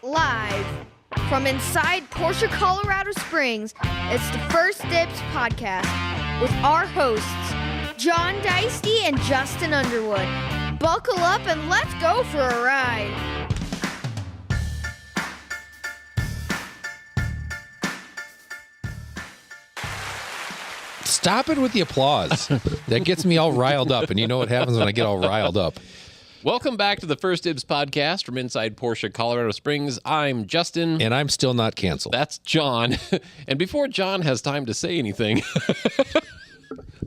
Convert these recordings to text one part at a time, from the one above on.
Live from inside Porsche, Colorado Springs, it's the First Dibs podcast with our hosts, John Deisty and Justin Underwood. Buckle up and let's go for a ride. Stop it with the applause. That gets me all riled up, and you know what happens when I get all riled up. Welcome back to the First Dibs podcast from inside Porsche, Colorado Springs. I'm Justin. And I'm still not canceled. That's John. And before John has time to say anything,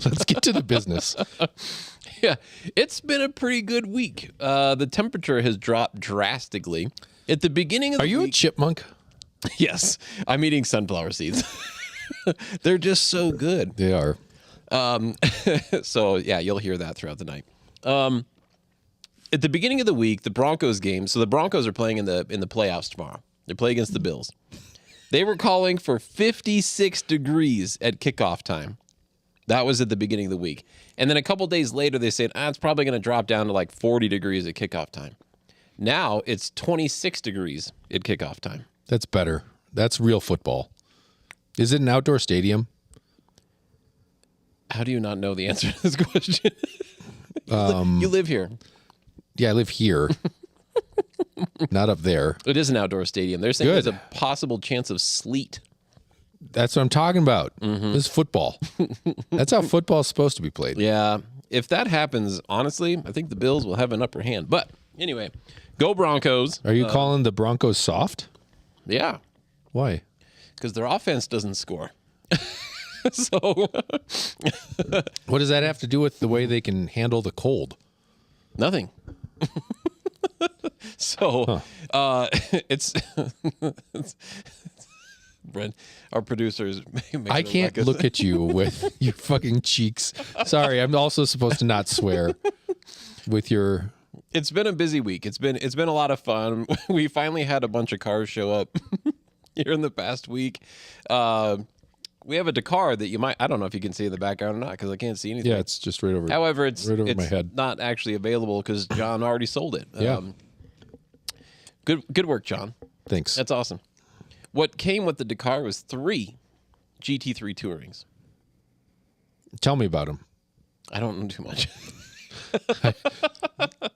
let's get to the business. Yeah, it's been a pretty good week. The temperature has dropped drastically. At the beginning of the week... Are you a chipmunk? Yes, I'm eating sunflower seeds. They're just so good. They are. So, yeah, you'll hear that throughout the night. At the beginning of the week, the Broncos game, so the Broncos are playing in the playoffs tomorrow. They play against the Bills. They were calling for 56 degrees at kickoff time. That was at the beginning of the week. And then a couple days later, they said, it's probably going to drop down to like 40 degrees at kickoff time. Now it's 26 degrees at kickoff time. That's better. That's real football. Is it an outdoor stadium? How do you not know the answer to this question? You live here. Yeah, I live here. Not up there. It is an outdoor stadium. They're saying Good. There's a possible chance of sleet. That's what I'm talking about. Mm-hmm. This is football. That's how football is supposed to be played. Yeah. If that happens, honestly, I think the Bills will have an upper hand. But anyway, go Broncos. Are you calling the Broncos soft? Yeah. Why? Because their offense doesn't score. So what does that have to do with the way they can handle the cold? Nothing. So it's Brent, our producers. I can't look at you with your fucking cheeks. Sorry, I'm also supposed to not swear with your... It's been a busy week. It's been a lot of fun. We finally had a bunch of cars show up here in the past week. We have a Dakar that you might, I don't know if you can see in the background or not because I can't see anything. Yeah, it's just right over. However, it's my head. Not actually available because John already sold it. Yeah. Good work, John. Thanks. That's awesome. What came with the Dakar was 3 GT3 Tourings. Tell me about them. I don't know too much.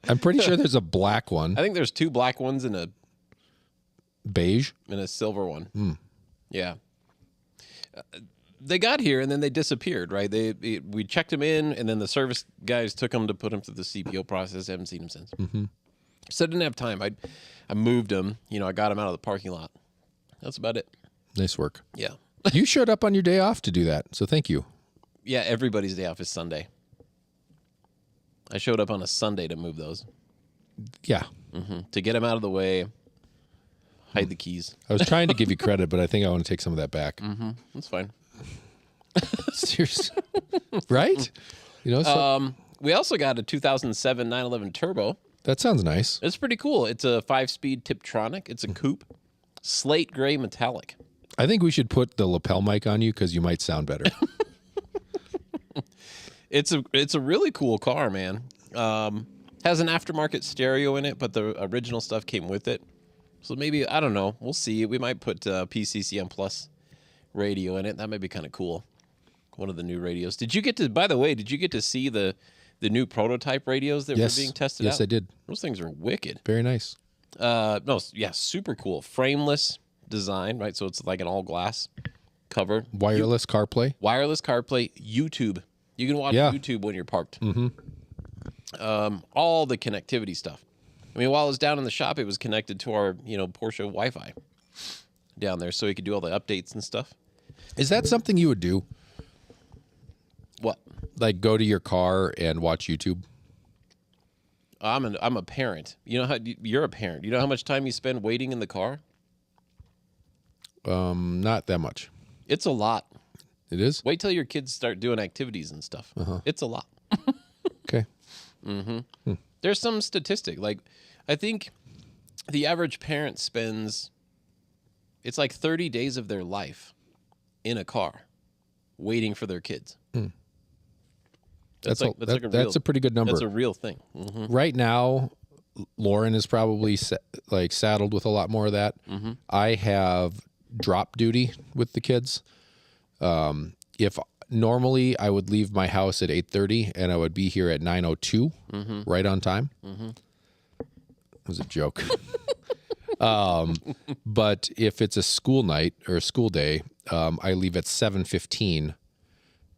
I'm pretty sure there's a black one. I think there's 2 black ones and a beige and a silver one. Mm. Yeah. They got here and then they disappeared, right? We checked them in and then the service guys took them to put them through the CPO process. I haven't seen them since. Mm-hmm. So I didn't have time. I moved them. I got them out of the parking lot. That's about it. Nice work. Yeah. You showed up on your day off to do that, so thank you. Yeah, everybody's day off is Sunday. I showed up on a Sunday to move those. Yeah. Mm-hmm. To get them out of the way, hide the keys. I was trying to give you credit, but I think I want to take some of that back. Mm-hmm. That's fine. Seriously. Right? We also got a 2007 911 Turbo. That sounds nice. It's pretty cool. It's a 5-speed Tiptronic. It's a coupe. Slate gray metallic. I think we should put the lapel mic on you because you might sound better. It's a really cool car, man. Has an aftermarket stereo in it, but the original stuff came with it. So maybe, I don't know. We'll see. We might put PCCM Plus radio in it. That might be kind of cool. One of the new radios. By the way, did you get to see the new prototype radios that were being tested out? Yes, I did. Those things are wicked. Very nice. Super cool. Frameless design, right? So it's like an all-glass cover. Wireless CarPlay? Wireless CarPlay, YouTube. You can watch YouTube when you're parked. Mm-hmm. All the connectivity stuff. I mean, while I was down in the shop, it was connected to our, Porsche Wi-Fi down there, so you could do all the updates and stuff. Is that something you would do? What? Like go to your car and watch YouTube? I'm a parent. You're a parent. You know how much time you spend waiting in the car? Not that much. It's a lot. It is? Wait till your kids start doing activities and stuff. Uh-huh. It's a lot. Okay. Mm-hmm. There's some statistic. Like, I think the average parent spends, it's like 30 days of their life in a car waiting for their kids. Mm. That's a pretty good number. That's a real thing. Mm-hmm. Right now, Lauren is probably saddled with a lot more of that. I have drop duty with the kids. If normally I would leave my house at 8:30 and I would be here at 9:02, right on time. It was a joke. But if it's a school night or a school day, I leave at 7:15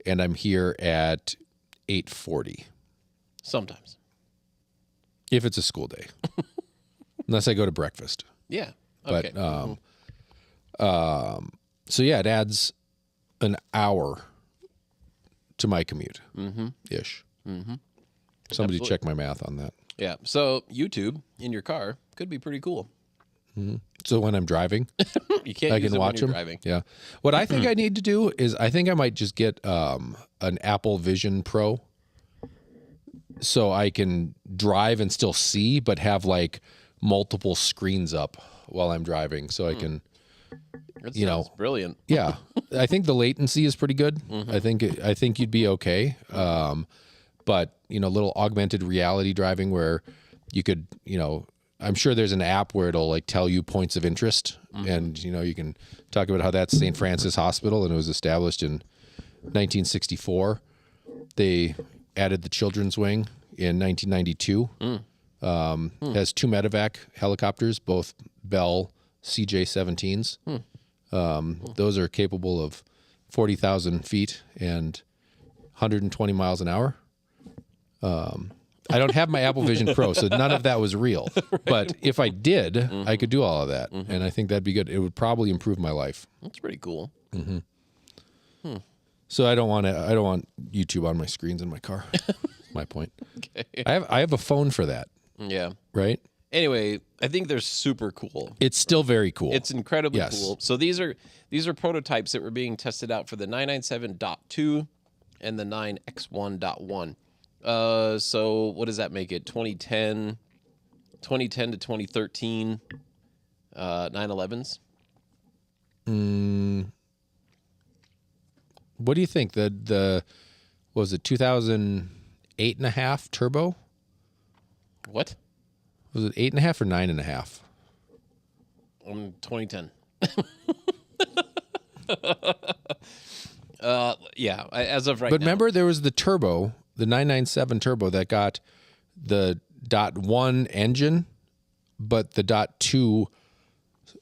and I'm here at 8:40. Sometimes. If it's a school day. Unless I go to breakfast. Yeah. But Okay. so yeah, it adds an hour to my commute. Ish. Somebody Absolutely. check my math on that. Yeah. So YouTube in your car could be pretty cool. So when I'm driving, You can't I use can it watch when you're them. driving. Yeah. What I think I need to do is I think I might just get an Apple Vision Pro, so I can drive and still see, but have like multiple screens up while I'm driving, so I can. That You know. sounds brilliant. Yeah, I think the latency is pretty good. I think you'd be okay. But little augmented reality driving where you could, I'm sure there's an app where it'll like tell you points of interest, and you can talk about how that's St. Francis Hospital, and it was established in 1964. They added the children's wing in 1992. Has 2 medevac helicopters, both Bell CJ-17s. Those are capable of 40,000 feet and 120 miles an hour. I don't have my Apple Vision Pro, so none of that was real. But if I did, I could do all of that, and I think that'd be good. It would probably improve my life. That's pretty cool. So I don't want YouTube on my screens in my car. That's my point. Okay. I have a phone for that, Yeah. right? Anyway, I think they're super cool. It's still very cool. It's incredibly Yes. cool. So these are prototypes that were being tested out for the 997.2 and the 9X1.1. So what does that make it? 2010 to 2013 911s? What do you think? The was it 2008.5 turbo? What? Was it 8.5 or 9.5? 2010. Yeah, as of right But now. remember, there was the turbo, the 997 turbo that got the .1 engine, but the .2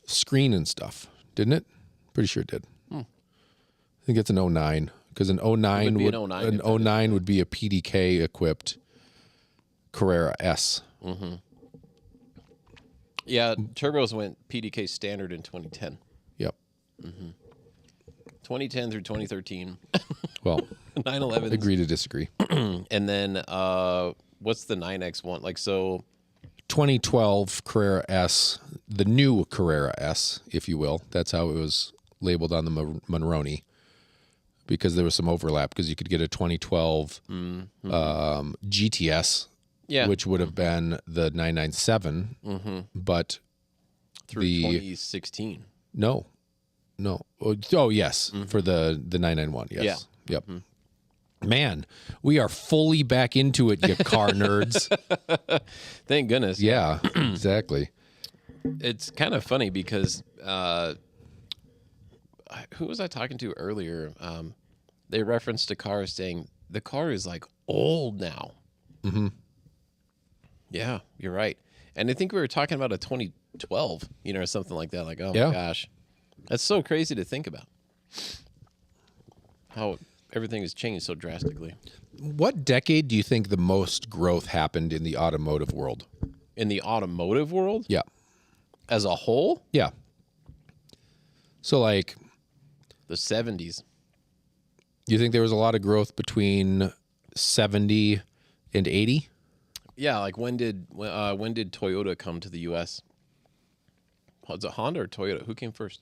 screen and stuff, didn't it? Pretty sure it did. I think it's an 09 because an 09 be would an 09 an if that is 09 would be a PDK equipped Carrera S. Yeah, turbos went PDK standard in 2010. Yep. 2010 through 2013. Well, 911s. agree to disagree. And then what's the 9X1? Like, so 2012 Carrera S, the new Carrera S, if you will. That's how it was labeled on the Monroney, because there was some overlap, because you could get a 2012 GTS, yeah, which would have been the 997, but through the 2016. no. Oh yes, for the 991. Yes. Yeah. Yep. Man, we are fully back into it, you car nerds. Thank goodness. Yeah, exactly. It's kind of funny because who was I talking to earlier? They referenced a car saying the car is like old now. Yeah, you're right. And I think we were talking about a 2012, or something like that. Like, oh Yeah. my gosh, that's so crazy to think about. How everything has changed so drastically. What decade do you think the most growth happened in the automotive world? In the automotive world Yeah. as a whole, Yeah. So, like, the 70s. you think there was a lot of growth between 70 and 80? Yeah, like when did Toyota come to the U.S.? Was it Honda or Toyota? Who came first?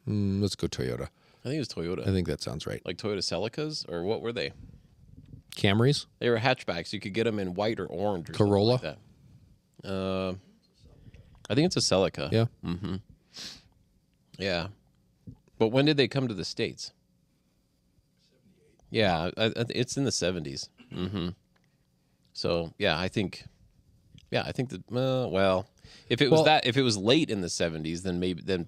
Let's go Toyota. I think it was Toyota. I think that sounds right. Like Toyota Celicas, or what were they? Camrys? They were hatchbacks. You could get them in white or orange or something Corolla? like that. I think it's a Celica. Yeah. Yeah. But when did they come to the States? Yeah, it's in the 70s. So, yeah, I think Yeah, I think that. Well, if it was if it was late in the 70s, then maybe then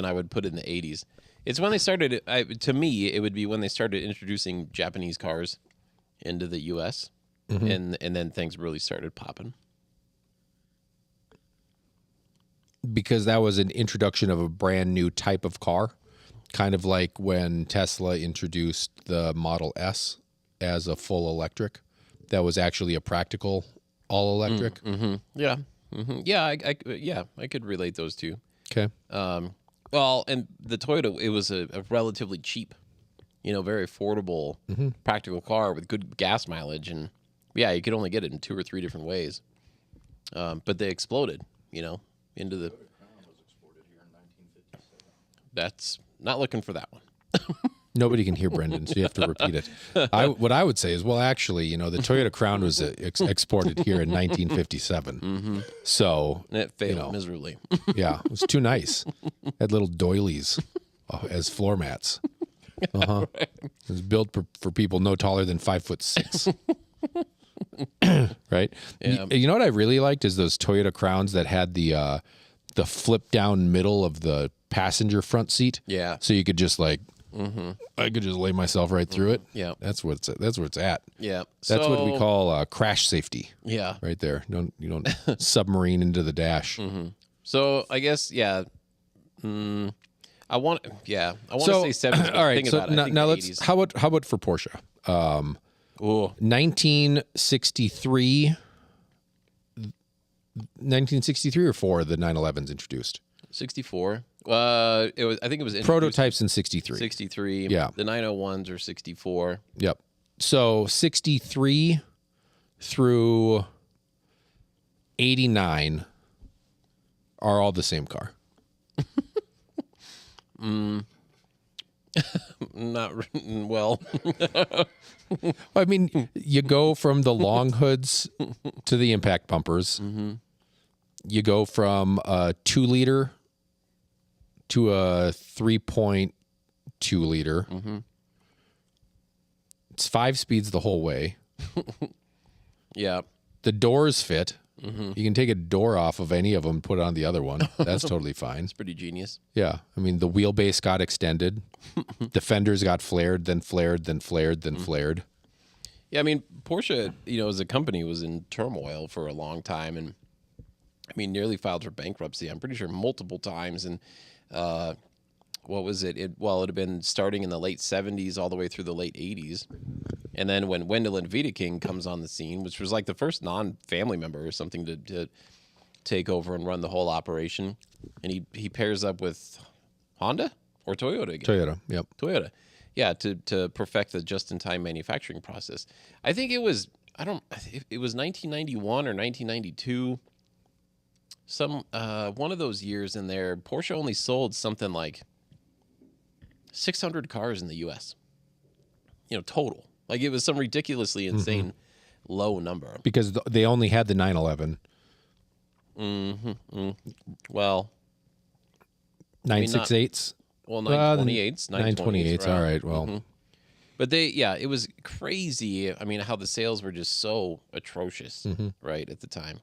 I would put it in the 80s. It's when they started. To me, it would be when they started introducing Japanese cars into the U.S. And then things really started popping. Because that was an introduction of a brand new type of car, kind of like when Tesla introduced the Model S as a full electric. That was actually a practical all electric. Yeah, yeah, I could relate those two. Okay. Well, and the Toyota, it was a relatively cheap, very affordable, practical car with good gas mileage, and yeah, you could only get it in 2 or 3 different ways. But they exploded, into the. That's not looking for that one. Nobody can hear Brendan, so you have to repeat it. What I would say is, well, actually, the Toyota Crown was exported here in 1957. So And it failed miserably. yeah, it was too nice. Had little doilies as floor mats. It was built for people no taller than 5'6". Right? Yeah. You know what I really liked is those Toyota Crowns that had the flip down middle of the passenger front seat. Yeah. So you could just I could just lay myself right through it. Yeah. That's where it's at. Yeah. That's what we call crash safety. Yeah. Right there. You don't submarine into the dash. So I guess, yeah. I want to say 70s. All right. Think So about it. I think now the let's 80s. how about for Porsche? Ooh. 1963 or 4 the 911's introduced. 64. I think it was introduced Prototypes in 63. 63. Yeah. The 901s are 64. Yep. So 63 through 89 are all the same car. Not well. I mean, you go from the long hoods to the impact bumpers. You go from a 2-liter to a 3.2 liter. It's 5 speeds the whole way. Yeah. The doors fit. You can take a door off of any of them and put it on the other one. That's totally fine. It's pretty genius. Yeah. I mean, the wheelbase got extended. The fenders got flared, then flared, then flared, then flared. Yeah, I mean, Porsche, as a company was in turmoil for a long time, and I mean, nearly filed for bankruptcy. I'm pretty sure multiple times. And what was it? It had been starting in the late 70s all the way through the late 80s. And then when Wendelin Wiedeking comes on the scene, which was like the first non-family member or something to take over and run the whole operation, and he pairs up with Honda or Toyota again. Toyota. Yep. Toyota. Yeah, to perfect the just-in-time manufacturing process. I think it was, it was 1991 or 1992. One of those years in there, Porsche only sold something like 600 cars in the U.S. Total. Like it was some ridiculously insane low number. Because they only had the 911. Well, 968s. well, 928s, 928s. All right. Well, But it was crazy. I mean, how the sales were just so atrocious, right, at the time.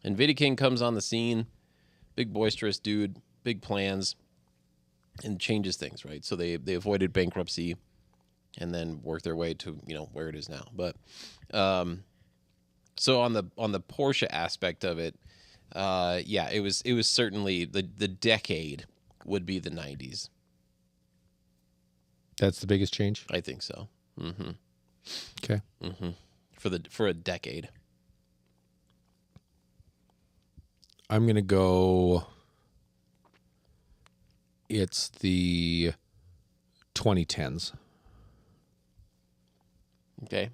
And Wiedeking comes on the scene, big boisterous dude, big plans, and changes things, right? So they avoided bankruptcy and then worked their way to, where it is now. But so on the Porsche aspect of it, it was certainly the decade would be the 90s. that's the biggest change. I think so. Okay. For a decade. I'm going to go. It's the 2010s. Okay.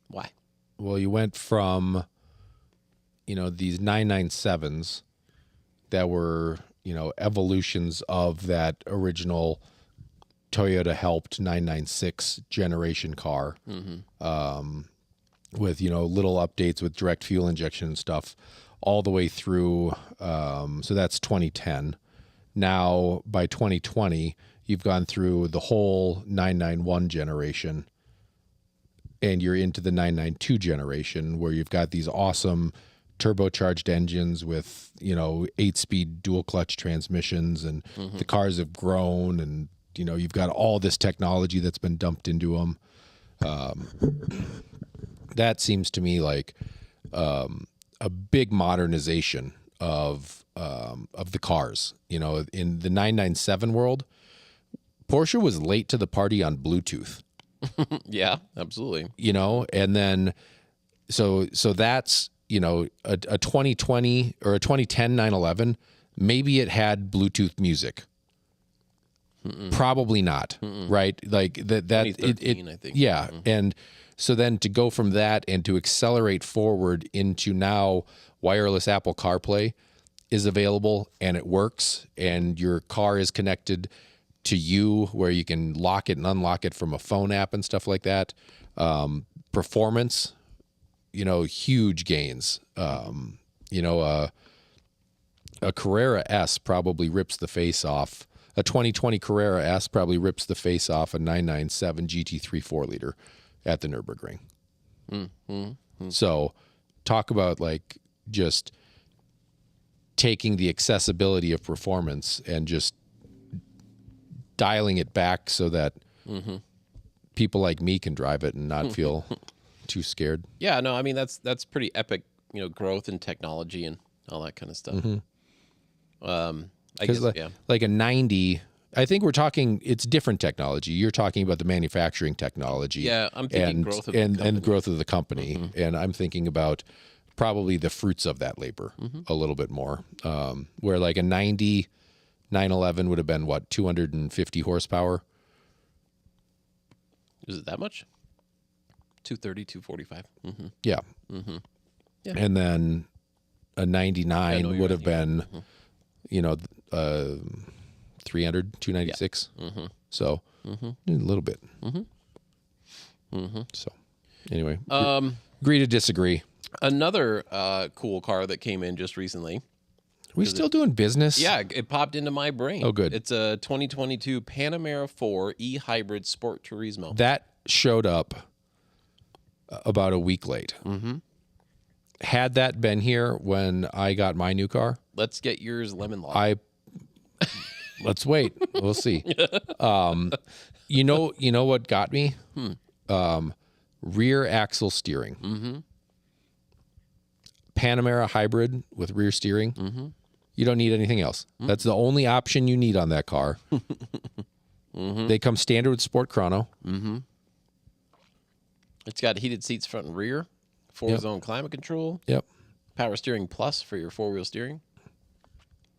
Why? Well, you went from, these 997s that were, evolutions of that original Toyota helped 996 generation car, with, little updates with direct fuel injection and stuff all the way through. So that's 2010. Now by 2020, you've gone through the whole 991 generation. And you're into the 992 generation where you've got these awesome turbocharged engines with 8-speed dual clutch transmissions, and the cars have grown, and you've got all this technology that's been dumped into them. That seems to me like a big modernization of the cars. In the 997 world, Porsche was late to the party on Bluetooth. Yeah, absolutely. And then so that's a 2020 or a 2010 911. Maybe it had Bluetooth music. Probably not. Right? Like that 2013, I think. Yeah. And so then to go from that and to accelerate forward into now wireless Apple CarPlay is available and it works, and your car is connected to you where you can lock it and unlock it from a phone app and stuff like that. Performance, huge gains. A Carrera S probably rips the face off. A 2020 Carrera S probably rips the face off a 997 GT3 4-liter at the Nürburgring. So talk about like just taking the accessibility of performance and just dialing it back so that people like me can drive it and not feel too scared. Yeah, no, I mean that's pretty epic, growth in technology and all that kind of stuff. I guess, like a 90, I think we're talking, it's different technology. You're talking about the manufacturing technology. Yeah, I'm thinking growth of the company. And growth of the company. And I'm thinking about probably the fruits of that labor a little bit more. Where like a 90 911 would have been, 250 horsepower? Is it that much? 230, 245. Yeah. Yeah. And then a 99 would have been, 300, 296. So a little bit. So anyway, agree to disagree. Another cool car that came in just recently. We still doing business? Yeah, it popped into my brain. Oh, good. It's a 2022 Panamera 4 e-hybrid Sport Turismo. That showed up about a week late. Had that been here when I got my new car, Let's get yours lemon law. Let's wait. We'll see. You know what got me? Rear axle steering. Panamera hybrid with rear steering. You don't need anything else. That's the only option you need on that car. They come standard with Sport Chrono. It's got heated seats front and rear, 4-zone climate control. Yep. Power steering plus for your 4-wheel steering.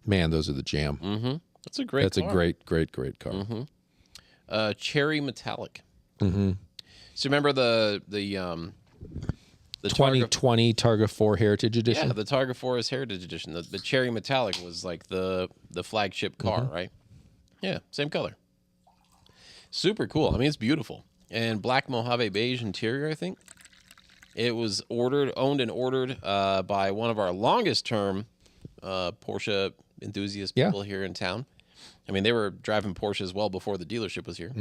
Man, those are the jam. That's a great That's car. a great car. Cherry metallic. So remember the 2020 Targa 4 Heritage Edition? Yeah, the Targa Forest Heritage Edition. The cherry metallic was like the flagship car, right? Yeah, same color. Super cool. I mean, it's beautiful. And black Mojave beige interior, I think. It was owned and ordered by one of our longest term Porsche enthusiast people here in town. I mean, they were driving Porsches well before the dealership was here.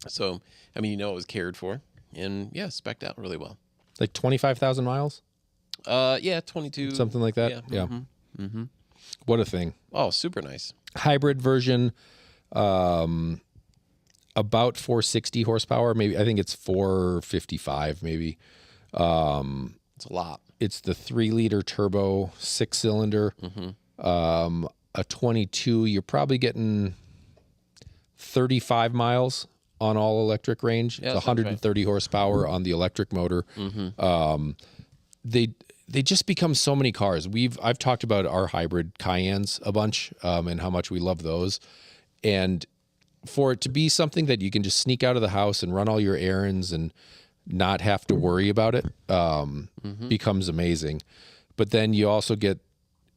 So, I mean, it was cared for. And yeah, spec'd out really well. Like 25,000 miles? Yeah, 22. Something like that? Yeah. What a thing. Oh, super nice. Hybrid version, about 460 horsepower. Maybe, I think it's 455 maybe. It's a lot. It's the 3-liter turbo 6-cylinder. A 22, you're probably getting 35 miles on all electric range. Yeah, it's 130 horsepower on the electric motor. They just become so many cars. I've talked about our hybrid Cayennes a bunch, and how much we love those. And for it to be something that you can just sneak out of the house and run all your errands and not have to worry about it, becomes amazing. But then you also get,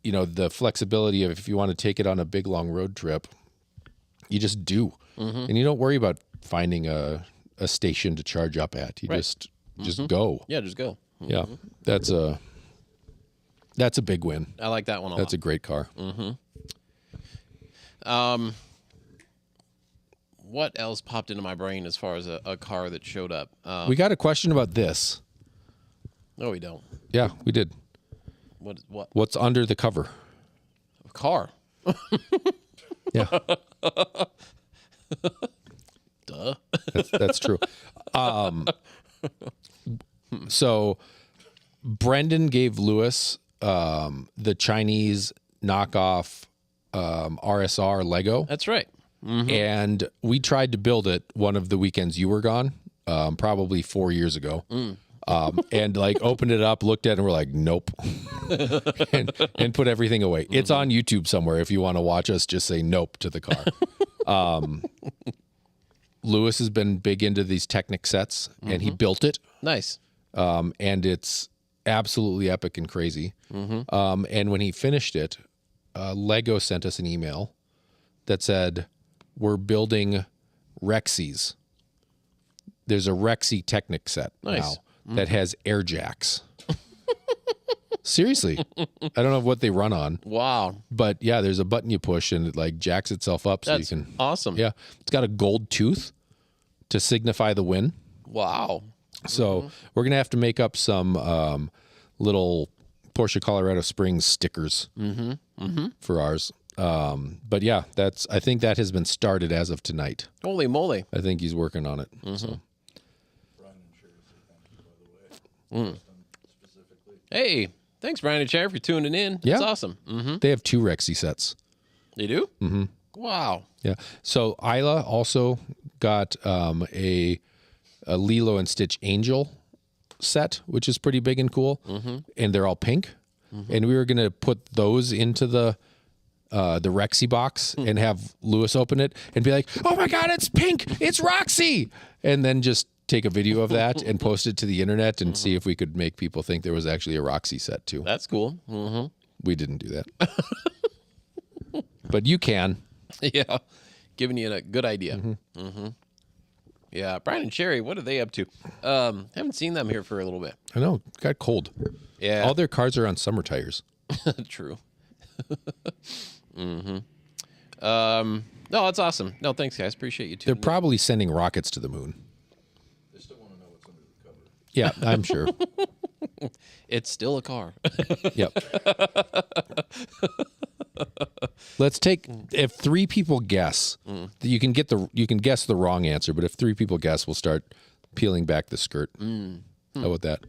the flexibility of if you want to take it on a big long road trip, you just do. And you don't worry about finding a station to charge up at. You just go. Yeah, just go. Yeah. That's a big win. I like that one a lot. That's a great car. What else popped into my brain as far as a car that showed up? We got a question about this. No, we don't. Yeah, we did. What? What's under the cover? A car. Yeah, Duh. that's true. So Brendan gave Lewis the Chinese knockoff RSR Lego, That's right. and we tried to build it one of the weekends you were gone, probably 4 years ago. And like opened it up, looked at it, and we're like, nope, and put everything away. It's on YouTube somewhere. If you want to watch us just say nope to the car. Lewis has been big into these Technic sets, and he built it, Nice. and it's absolutely epic and crazy. And when he finished it, Lego sent us an email that said, we're building Rexies. There's a Rexy Technic set Nice. now that has air jacks. Seriously. I don't know what they run on, Wow. but yeah, there's a button you push and it like jacks itself up That's so you can. awesome. Yeah. It's got a gold tooth to signify the win. Wow. So we're going to have to make up some little Porsche Colorado Springs stickers for ours. But yeah, I think that has been started as of tonight. Holy moly. I think he's working on it. So Hey, thanks, Brian and Cherry, for tuning in. Yeah. That's awesome. they have 2 Rexy sets. You do? Mm-hmm. Wow. Yeah. So Isla also got a Lilo and Stitch Angel set, which is pretty big and cool, and they're all pink. And we were gonna put those into the Rexy box and have Lewis open it and be like, "Oh my God, it's pink! It's Roxy!" And then just take a video of that and post it to the internet and see if we could make people think there was actually a Roxy set too. That's cool. We didn't do that, but you can. Yeah. Giving you a good idea. Yeah. Brian and Cherry, what are they up to? Haven't seen them here for a little bit. I know, it got cold. Yeah. All their cars are on summer tires. True. No, that's awesome. No, thanks, guys. Appreciate you They're tuning in. probably sending rockets to the moon. They still want to know what's under the cover. Yeah, I'm sure. It's still a car. Yep. Let's take if 3 people guess, you can guess the wrong answer, but if 3 people guess, we'll start peeling back the skirt. How about that?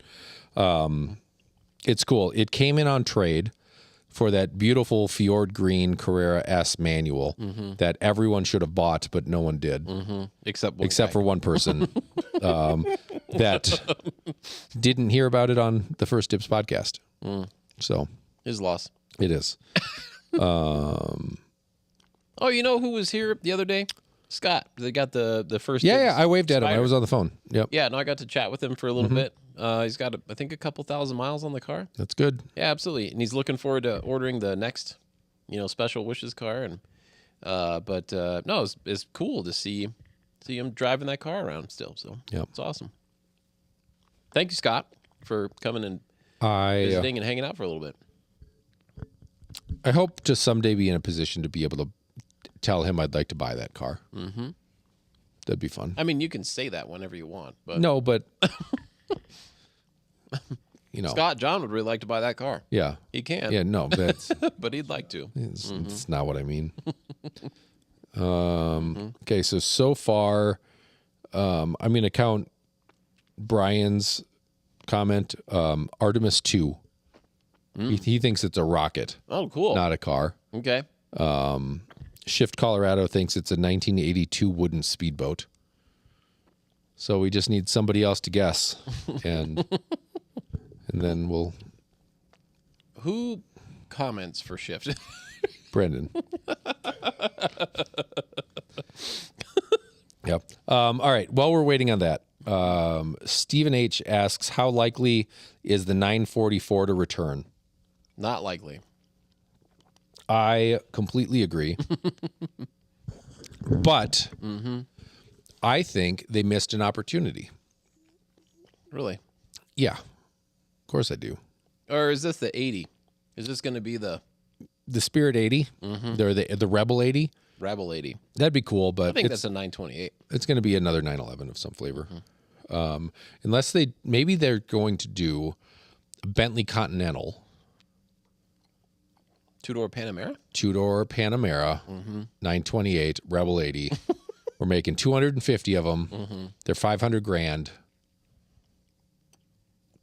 It's cool. It came in on trade for that beautiful Fjord Green Carrera S manual that everyone should have bought, but no one did, Except for one person that didn't hear about it on the First Dips podcast. So his loss. it is. Oh, you know who was here the other day? Scott. They got the first. Yeah, Dips I waved at him. I Spider. was on the phone. Yep. Yeah, no, I got to chat with him for a little bit. He's got, I think, a couple thousand miles on the car. That's good. Yeah, absolutely. And he's looking forward to ordering the next, special wishes car. And no, it's cool to see him driving that car around still. So Yep. it's awesome. Thank you, Scott, for coming and I visiting and hanging out for a little bit. I hope to someday be in a position to be able to tell him I'd like to buy that car. That'd be fun. I mean, you can say that whenever you want, but No, but Scott, John would really like to buy that car. yeah, He can, yeah, no, that's but he'd like to. it's not what I mean. Okay, so far, I'm going to count Brian's comment. Artemis 2. He thinks it's a rocket, Oh, cool. not a car. Okay. Shift Colorado thinks it's a 1982 wooden speedboat. So we just need somebody else to guess, and then we'll Who comments for Shift? Brendan. Yep. All right. While we're waiting on that, Stephen H asks, how likely is the 944 to return? Not likely. I completely agree. But I think they missed an opportunity. Really? Yeah. Of course I do. Or is this the 80? Is this going to be the The Spirit 80, or the Rebel 80, Rebel 80? that'd be cool, I but think it's that's a 928. going to be another 911 of some flavor. Unless maybe they're going to do a Bentley Continental Two-door Panamera? Two-door Panamera, 928 Rebel 80. We're making 250 of them. They're 500 grand.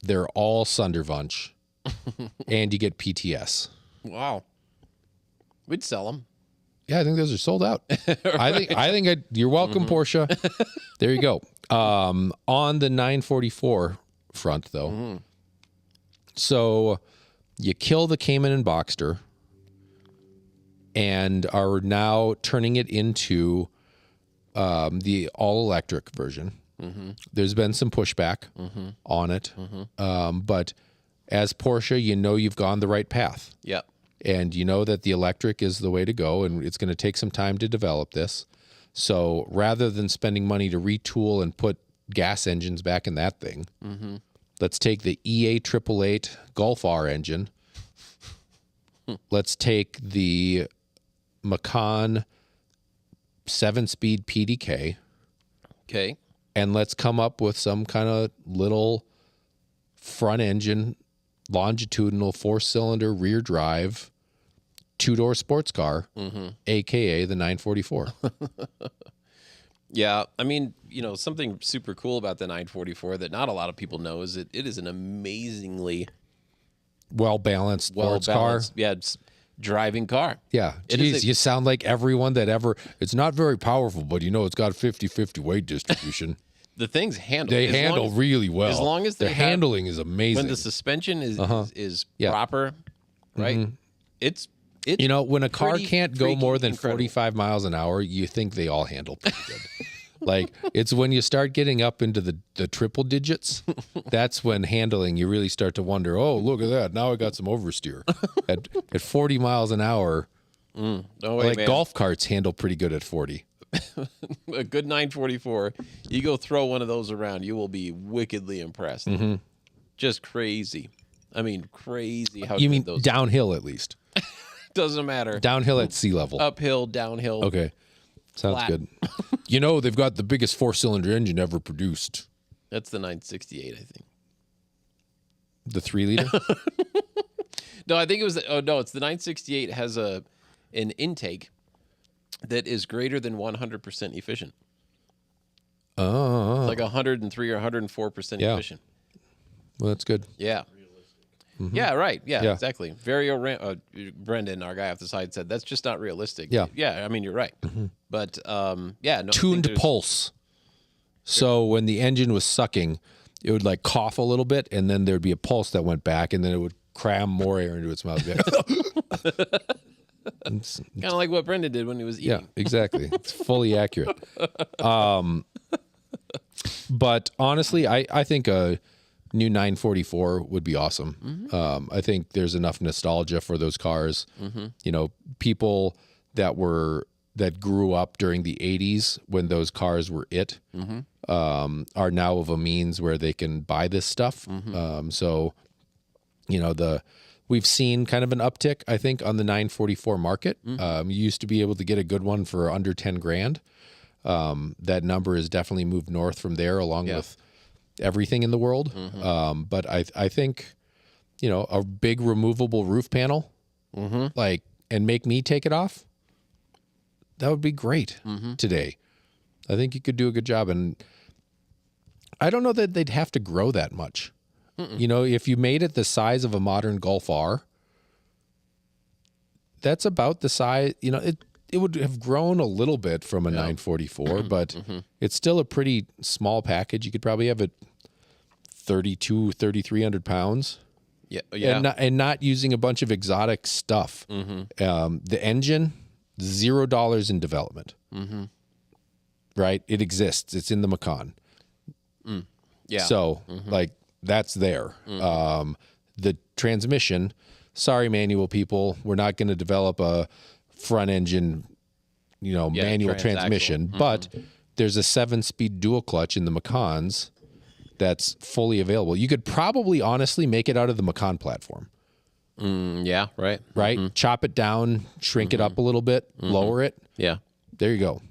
They're all Sunderwunsch, and you get PTS. Wow. We'd sell them. Yeah, I think those are sold out. You're welcome, Porsche. There you go. On the 944 front, though, so you kill the Cayman and Boxster, and are now turning it into the all-electric version. There's been some pushback on it, but as Porsche, you know you've gone the right path. Yep. And you know that the electric is the way to go, and it's going to take some time to develop this. So rather than spending money to retool and put gas engines back in that thing, let's take the EA 888 Golf R engine. Let's take the Macan 7-speed PDK. Okay. And let's come up with some kind of little front engine, longitudinal 4-cylinder rear drive, 2-door sports car, AKA the 944. Yeah. I mean, something super cool about the 944 that not a lot of people know is that it is an amazingly Well-balanced sports car. Yeah, driving car. Yeah. Jeez, you sound like everyone that ever... It's not very powerful, but it's got 50-50 weight distribution. The things handle. They handle really well. As long as their handling is amazing. When the suspension is proper, right? It's when a car can't go more than incredible. 45 miles an hour, you think they all handle pretty good. Like, it's when you start getting up into the triple digits, that's when handling, you really start to wonder, oh, look at that. Now I got some oversteer. At 40 miles an hour, No way, like man. golf carts handle pretty good at 40. A good 944, you go throw one of those around, you will be wickedly impressed. Just crazy. I mean, crazy how You good mean those downhill at least? doesn't matter. Downhill at sea level. Uphill, downhill. Okay. Sounds Flat. good. They've got the biggest 4-cylinder engine ever produced. That's the 968, I think. The 3-liter? No, I think it was. It's the 968 has an intake that is greater than 100% efficient. Oh. It's like 103 or 104% Yeah. efficient. Well, that's good. Yeah. Yeah, right. Yeah, Yeah. exactly. Brendan, our guy off the side, said that's just not realistic. Yeah. Yeah, I mean, you're right. But, no. I think Tuned there's- pulse. So when the engine was sucking, it would like cough a little bit, and then there'd be a pulse that went back, and then it would cram more air into its mouth. Kind of like what Brendan did when he was Yeah, eating. exactly. It's fully accurate. But honestly, I think a new 944 would be awesome. I think there's enough nostalgia for those cars. People that grew up during the 80s when those cars were are now of a means where they can buy this stuff. So, we've seen kind of an uptick, I think, on the 944 market. You used to be able to get a good one for under 10 grand. That number has definitely moved north from there, along with everything in the world. But I think, a big removable roof panel, and make me take it off, that would be great today. I think you could do a good job. And I don't know that they'd have to grow that much. If you made it the size of a modern Golf R, that's about the size, it would have grown a little bit from a 944, but it's still a pretty small package. You could probably have it 3,300 pounds. Yeah. And not using a bunch of exotic stuff. The engine, $0 in development. Right? It exists. It's in the Macan. Yeah. So, that's there. The transmission, sorry, manual people, we're not going to develop a front engine, manual transaxle. transmission, but there's a 7-speed dual clutch in the Macans that's fully available. You could probably honestly make it out of the Macan platform. Yeah, right. Right? Chop it down, shrink it up a little bit, lower it. Yeah. There you go.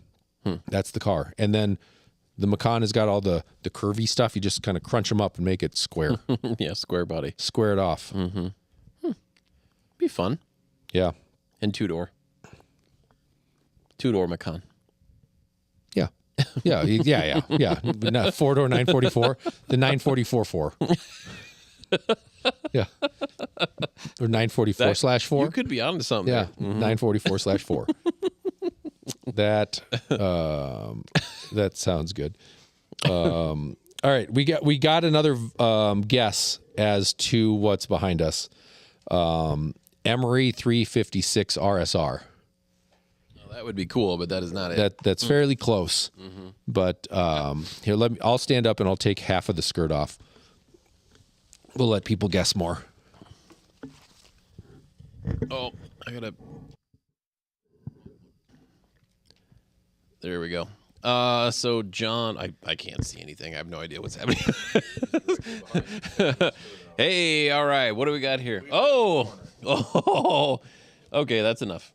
That's the car. And then the Macan has got all the curvy stuff. You just kind of crunch them up and make it square. Yeah, square body. Square it off. Be fun. Yeah. And two-door. Two-door Macan. Yeah. Yeah. 4-door 944. The 944-4. Yeah. Or 944/4. You could be onto something. Yeah. There. 944/4. That sounds good. All right, we got another guess as to what's behind us. Emery 356 RSR. Well, that would be cool, but that is not it. That's fairly close. But here, I'll stand up and I'll take half of the skirt off. We'll let people guess more. Oh, I gotta. There we go. So John, I can't see anything. I have no idea what's happening. Hey, all right. What do we got here? Oh, okay. That's enough.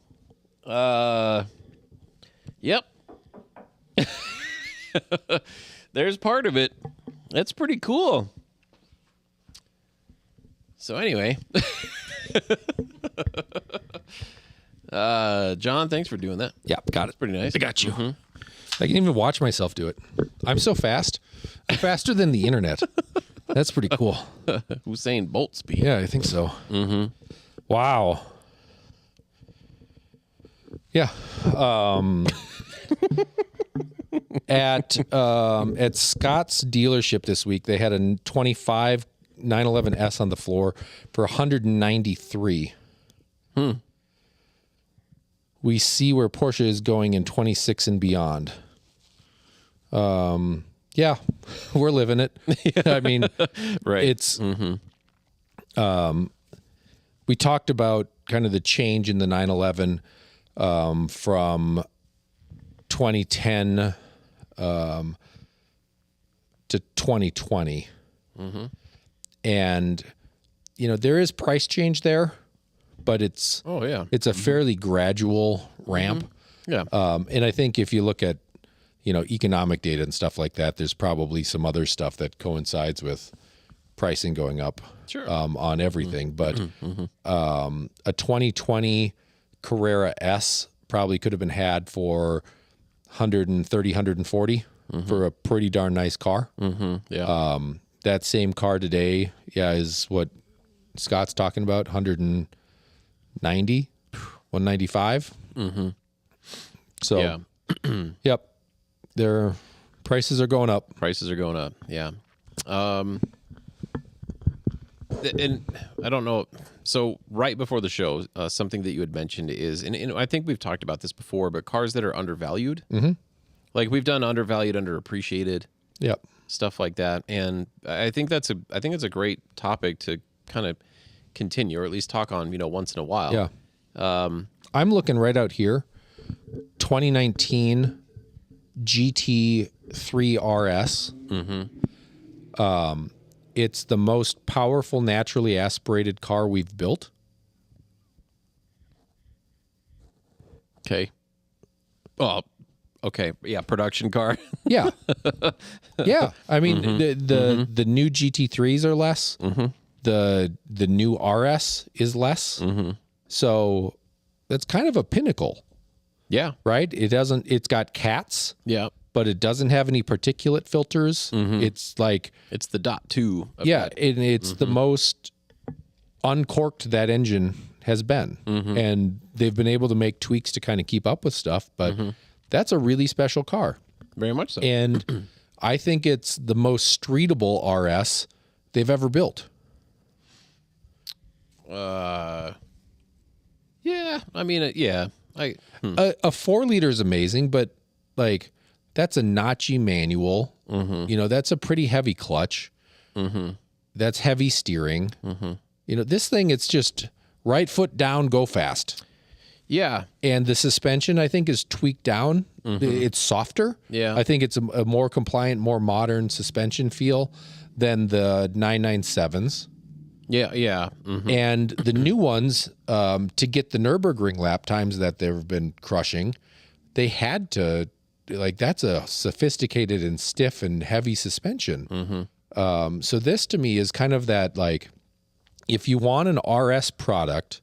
Yep. There's part of it. That's pretty cool. So anyway, John, thanks for doing that. Yeah, got it. Pretty nice. I got you. I can even watch myself do it. I'm so fast. I'm faster than the internet. That's pretty cool. Usain Bolt speed. Yeah, I think so. Wow. Yeah. At Scott's dealership this week, they had a 25 911S on the floor for 193. We see where Porsche is going in 26 and beyond. Yeah, we're living it. I mean, Right. It's we talked about kind of the change in the 911 from 2010 to 2020. And there is price change there, but it's a fairly gradual ramp. Yeah. And I think if you look at economic data and stuff like that, there's probably some other stuff that coincides with pricing going up on everything. But a 2020 Carrera S probably could have been had for 130, 140 for a pretty darn nice car. Yeah. That same car today, is what Scott's talking about, 190, 195. So, yep, their prices are going up. Prices are going up. Yeah. And I don't know. So right before the show, something that you had mentioned is, and I think we've talked about this before, but cars that are undervalued, like we've done undervalued, underappreciated, Yep. stuff like that. And I think it's a great topic to kind of continue, or at least talk on, once in a while. Yeah. I'm looking right out here. 2019 GT3 RS. It's the most powerful naturally aspirated car we've built. Okay. Oh, okay. Yeah. Production car. Yeah. Yeah. I mean, the new GT3s are less. The new RS is less. So that's kind of a pinnacle, Yeah. right? It's got cats, Yeah. but it doesn't have any particulate filters. It's like, It's the .2. Of yeah, that. and it's the most uncorked that engine has been. And they've been able to make tweaks to kind of keep up with stuff, but that's a really special car. Very much so. And I think it's the most streetable RS they've ever built. Yeah. I mean, yeah. A 4-liter is amazing, but like that's a notchy manual. That's a pretty heavy clutch. That's heavy steering. This thing, it's just right foot down, go fast. Yeah. And the suspension, I think, is tweaked down. It's softer. Yeah. I think it's a more compliant, more modern suspension feel than the 997s. Yeah. Yeah. And the new ones, to get the Nürburgring lap times that they've been crushing, they had to, like, that's a sophisticated and stiff and heavy suspension. So this to me is kind of that, like, if you want an RS product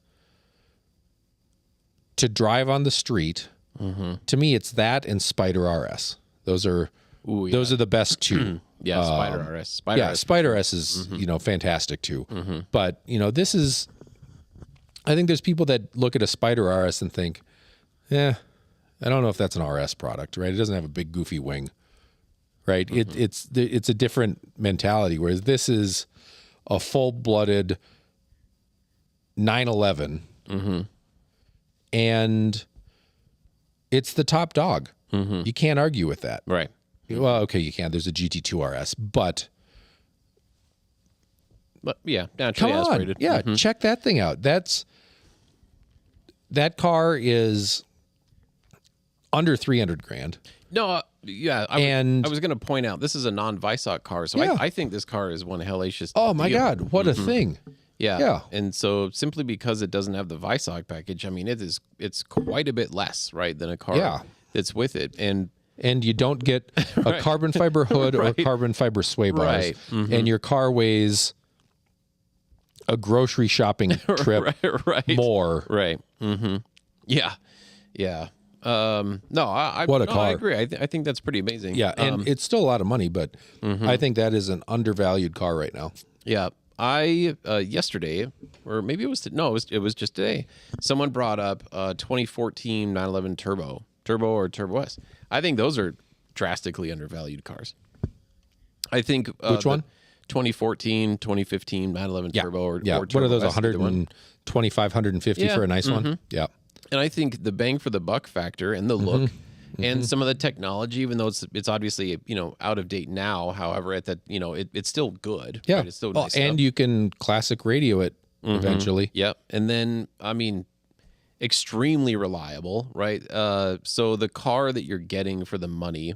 to drive on the street, to me, it's that and Spider RS. Those are the best two. Yeah, Spider RS. Spider S is fantastic too. But this is. I think there's people that look at a Spider RS and think, I don't know if that's an RS product, right? It doesn't have a big goofy wing, right? It's a different mentality. Whereas this is a full-blooded 911, and it's the top dog. You can't argue with that, Right. Well, okay, you can. There's a GT2 RS, but yeah, come naturally on, aspirated. yeah, check that thing out. That car is under 300 grand. No, yeah. I was going to point out this is a non-Visoc car, so Yeah. I think this car is one hellacious. Oh my deal. God, what a thing! Yeah. Yeah. And so simply because it doesn't have the Visoc package, I mean, it's quite a bit less, right, than a car that's with it. And you don't get a carbon fiber hood or a carbon fiber sway bars, Right. and your car weighs a grocery shopping trip right. more. Right. Yeah. Yeah. No, What a no, car. I agree. I think that's pretty amazing. Yeah, and it's still a lot of money, but I think that is an undervalued car right now. Yeah. I yesterday, or maybe it was it was just today. Someone brought up 2014 911 Turbo or Turbo S. I think those are drastically undervalued cars. I think Which one? 2014, 2015 911 Turbo or what Turbo are those? S, either one. 125, 150 Yeah. for a nice one. Yeah, And I think the bang for the buck factor and the look and some of the technology, even though it's obviously out of date now, however, at that it's still good. yeah. right? It's still Oh, nice and stuff. you can classic radio it eventually. Yep. And then I mean, extremely reliable, right? So the car that you're getting for the money,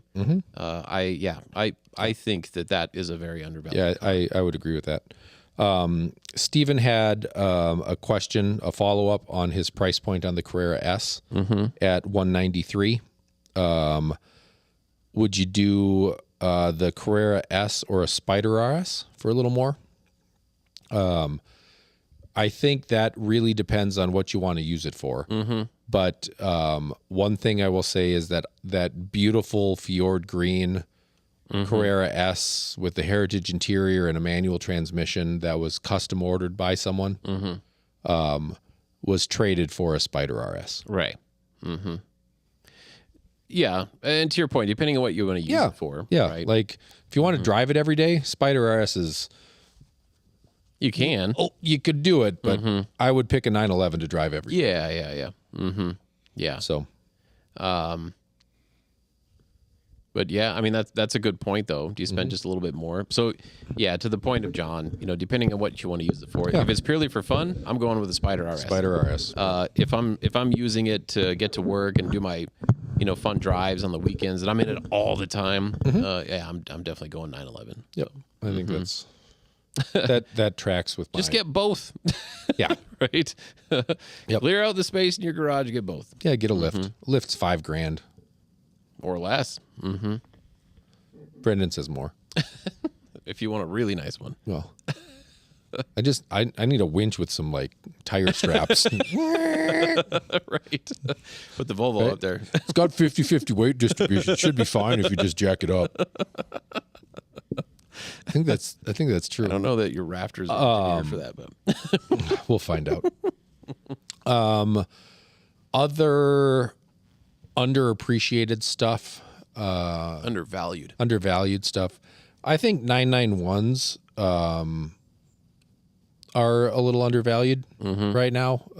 I think that is a very undervalued. Yeah, I would agree with that. Stephen had a question, a follow up on his price point on the Carrera S at 193. Would you do the Carrera S or a Spider RS for a little more? I think that really depends on what you want to use it for. But one thing I will say is that beautiful Fjord green Carrera S with the Heritage interior and a manual transmission that was custom ordered by someone was traded for a Spider RS. Right. Yeah. And to your point, depending on what you want to use it for. Yeah. Right? Like if you want to drive it every day, Spider RS is. You can. Oh, you could do it, but I would pick a 911 to drive every day. Yeah. Yeah. So, but yeah, I mean that's a good point though. Do you spend just a little bit more? So yeah, to the point of John, depending on what you want to use it for. Yeah. If it's purely for fun, I'm going with the Spider RS. Spider RS. If I'm using it to get to work and do my fun drives on the weekends and I'm in it all the time, I'm definitely going 911. Yep. I think that's that tracks with Just mine. get both. Yeah. Right. Clear out the space in your garage. Get both Yeah, get a lift. Lift's $5,000. or less. Brendan says more. If you want a really nice one. Well, I need a winch with some like tire straps. Right. Put the Volvo up there. It's got 50-50 weight distribution. It should be fine if you just jack it up. I think that's true. I don't know that your rafters are engineered for that, but We'll find out. Other underappreciated stuff, undervalued stuff. I think 991s are a little undervalued right now.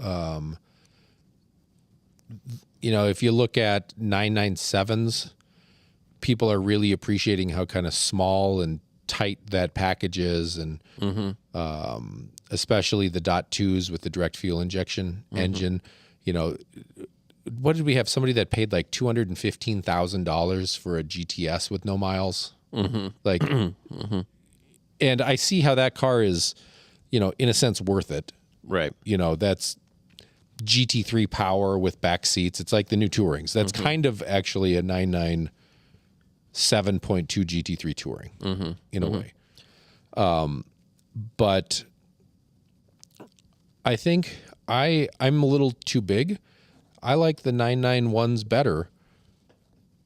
If you look at 997s, people are really appreciating how kind of small and tight that package is, and especially the .2s with the direct fuel injection engine. What did we have? Somebody that paid like $215,000 for a GTS with no miles. Like, and I see how that car is, in a sense, worth it. right. That's GT3 power with back seats. It's like the new Tourings. That's kind of actually a 997.2 GT3 Touring in a way. But I think I'm a little too big. I like the 991s better,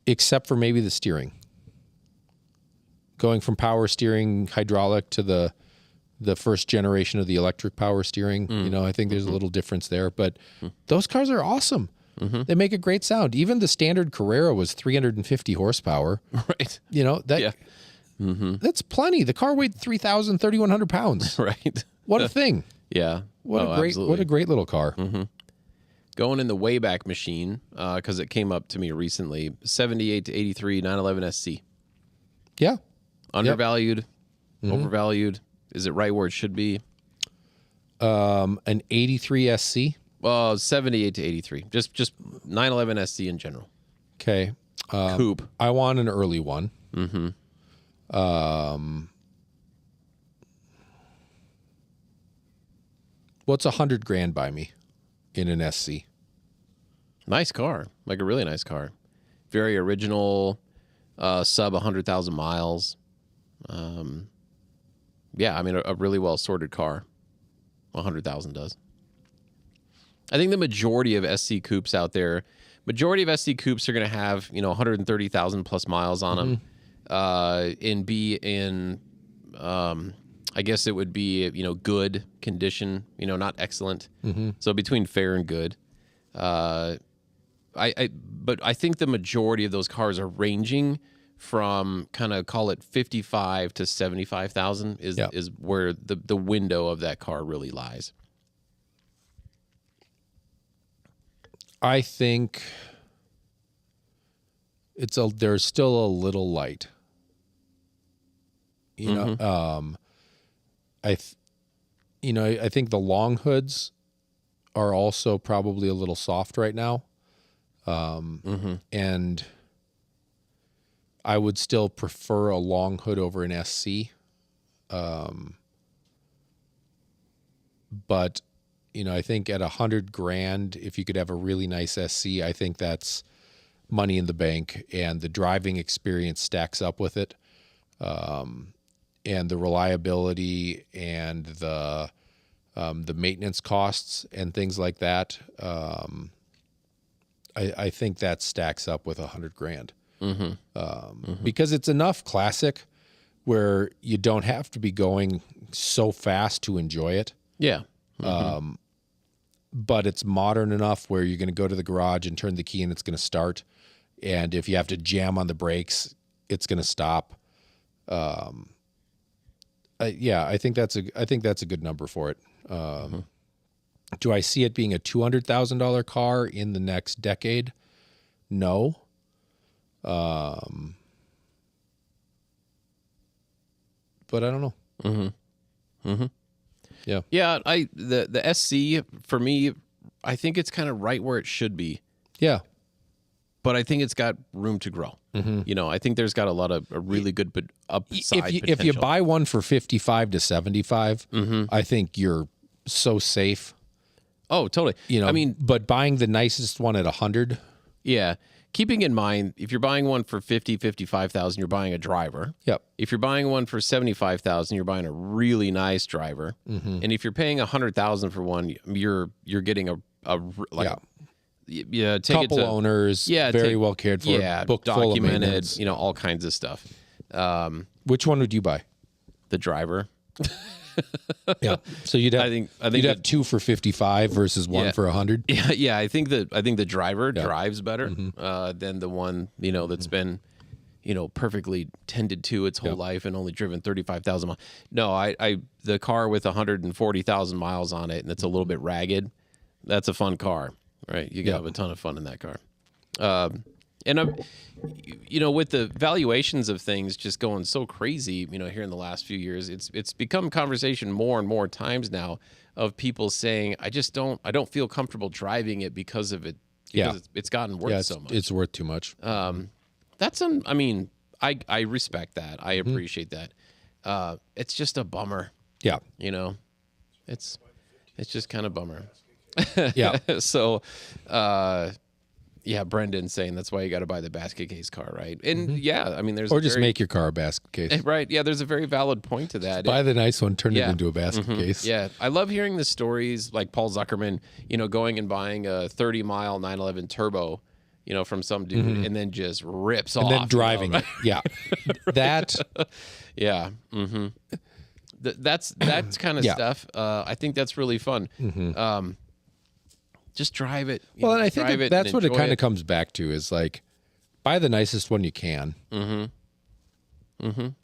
except for maybe the steering. Going from power steering hydraulic to the first generation of the electric power steering, I think there's a little difference there. But those cars are awesome. They make a great sound. Even the standard Carrera was 350 horsepower. Right. That's plenty. The car weighed 3,100 pounds. Right. What a thing. Yeah. What a great little car. Going in the Wayback Machine, because it came up to me recently, 78 to 83 911 SC. Yeah. Undervalued, overvalued. Is it right where it should be? An 83 SC. Well, 78 to 83. Just 911 SC in general. Okay. Coupe. I want an early one. What's $100,000 by me in an SC? Nice car. Like a really nice car. Very original, sub 100,000 miles. Yeah, I mean, a really well sorted car. 100,000 does. I think the majority of SC coupes out there, majority of SC coupes are going to have 130,000 plus miles on them, and be in, I guess it would be good condition, not excellent. So between fair and good. But I think the majority of those cars are ranging from kind of call it 55 to 75,000 is where the window of that car really lies. I think there's still a little light. I think the long hoods are also probably a little soft right now. And I would still prefer a long hood over an SC. But I think at $100,000, if you could have a really nice SC, I think that's money in the bank, and the driving experience stacks up with it. And the reliability and the maintenance costs and things like that. I think that stacks up with $100,000. Because it's enough classic where you don't have to be going so fast to enjoy it. Yeah. But it's modern enough where you're going to go to the garage and turn the key and it's going to start. And if you have to jam on the brakes, it's going to stop. I think that's a good number for it. Do I see it being a $200,000 car in the next decade? No. But I don't know. Yeah. Yeah. The SC for me, I think it's kind of right where it should be. Yeah. But I think it's got room to grow. I think there's got a lot of a really good upside potential. If you buy one for 55 to 75, I think you're so safe. Oh, totally. But buying the nicest one at 100. Yeah. Keeping in mind, if you're buying one for 50, 55,000, you're buying a driver. Yep. If you're buying one for 75,000, you're buying a really nice driver. And if you're paying 100,000 for one, you're getting a take couple it to owners, very well cared for, booked full of documented, maintenance. all kinds of stuff. Which one would you buy? The driver. Yeah. So you'd have I think you'd have two for 55 versus one for 100. Yeah, I think the driver drives better than the one that's been perfectly tended to its whole life and only driven 35,000 miles. No, the car with 140,000 miles on it and it's a little bit ragged. That's a fun car, right? You can have a ton of fun in that car. And with the valuations of things just going so crazy, here in the last few years, it's become conversation more and more times now of people saying, I don't feel comfortable driving it because of it. Because it's gotten worth so much. It's worth too much. I respect that. I appreciate that. It's just a bummer. Yeah. It's just kind of bummer. Yeah. So, Yeah, Brendan saying that's why you got to buy the basket case car, right? And yeah, I mean, there's Or a just very- make your car a basket case. right. Yeah, there's a very valid point to that. Buy the nice one, turn Yeah. it into a basket case. Yeah, I love hearing the stories like Paul Zuckerman, going and buying a 30-mile 911 turbo, from some dude, and then just rips off. And then driving it. Yeah. That, Yeah. Mm-hmm. That's kind of Yeah. stuff. I think that's really fun. Just drive it. well, and I think that's what it kind of of comes back to is like, buy the nicest one you can. And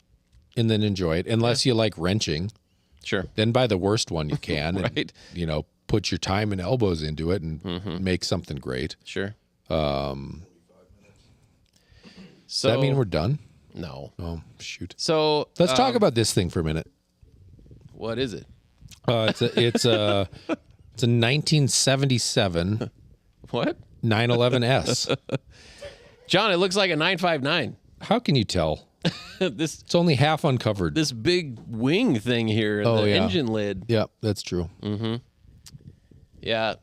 then enjoy it. Unless you like wrenching, Sure. then buy the worst one you can. Right. And, put your time and elbows into it and make something great. Sure. Does So that mean we're done? no. Oh, shoot. So Let's talk about this thing for a minute. what is it? It's a 1977 What? 911S. John, it looks like a 959. How can you tell? this It's only half uncovered. this big wing thing here, Oh, the yeah. engine lid. Yeah, that's true. Yeah.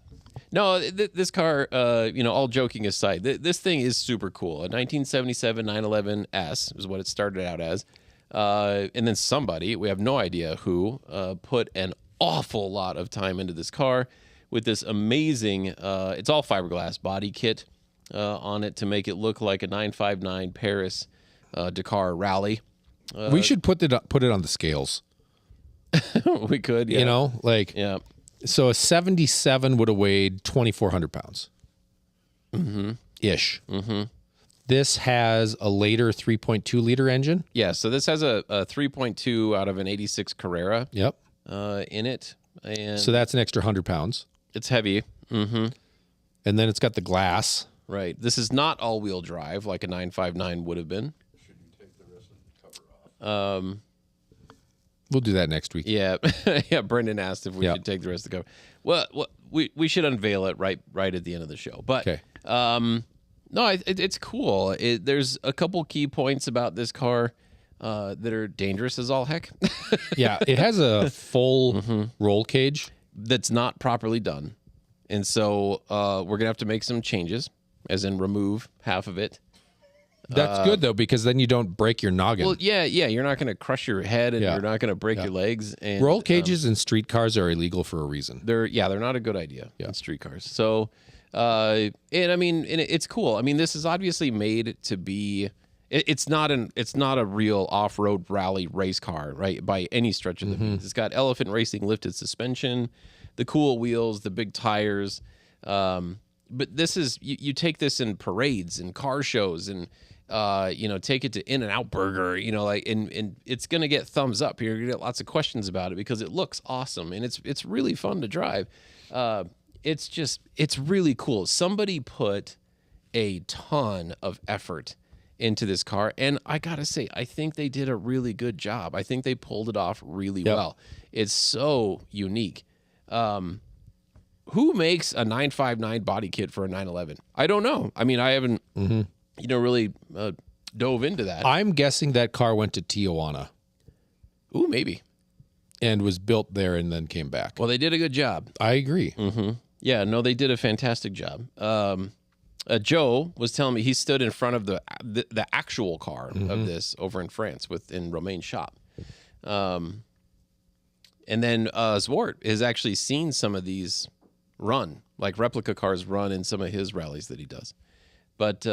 No, this car, all joking aside, this thing is super cool. A 1977 911S is what it started out as. And then somebody, we have no idea who, put an awful lot of time into this car with this amazing, it's all fiberglass body kit on it to make it look like a 959 Paris Dakar rally. We should put it on the scales. We could, yeah. Yeah. So a 77 would have weighed 2,400 pounds. Ish. This has a later 3.2 liter engine. Yeah, so this has a 3.2 out of an 86 Carrera Yep. in it. And So that's an extra 100 pounds. it's heavy. And then it's got the glass. Right. This is not all-wheel drive like a 959 would have been. We'll do that next week. Yeah. Yeah, Brendan asked if we Yeah. should take the rest of the cover. Well, we should unveil it right at the end of the show. But Okay. no, it's cool. There's a couple key points about this car that are dangerous as all heck. Yeah, it has a full roll cage. That's not properly done. And so we're going to have to make some changes, as in remove half of it. That's good though, because then you don't break your noggin. Well, yeah, you're not going to crush your head and Yeah. you're not going to break your legs. And Roll cages in street cars are illegal for a reason. they're not a good idea in street cars. So, and I mean, and it's cool. I mean, this is obviously made to be. It's not a real off-road rally race car, right? By any stretch of the means. It's got Elephant Racing lifted suspension, the cool wheels, the big tires. But this is you take this in parades and car shows and. Take it to In-N-Out Burger, and it's gonna get thumbs up. You're gonna get lots of questions about it because it looks awesome and it's really fun to drive. It's really cool. Somebody put a ton of effort into this car, and I gotta say, I think they did a really good job. I think they pulled it off really well. It's so unique. Who makes a 959 body kit for a 911? I don't know. I mean, I haven't. Really dove into that. I'm guessing that car went to Tijuana Ooh, maybe. and was built there and then came back. Well, they did a good job. I agree. Yeah, no, they did a fantastic job. Joe was telling me he stood in front of the actual car of this over in France in Romaine's shop. And then Zwart has actually seen some of these run, like replica cars run in some of his rallies that he does. But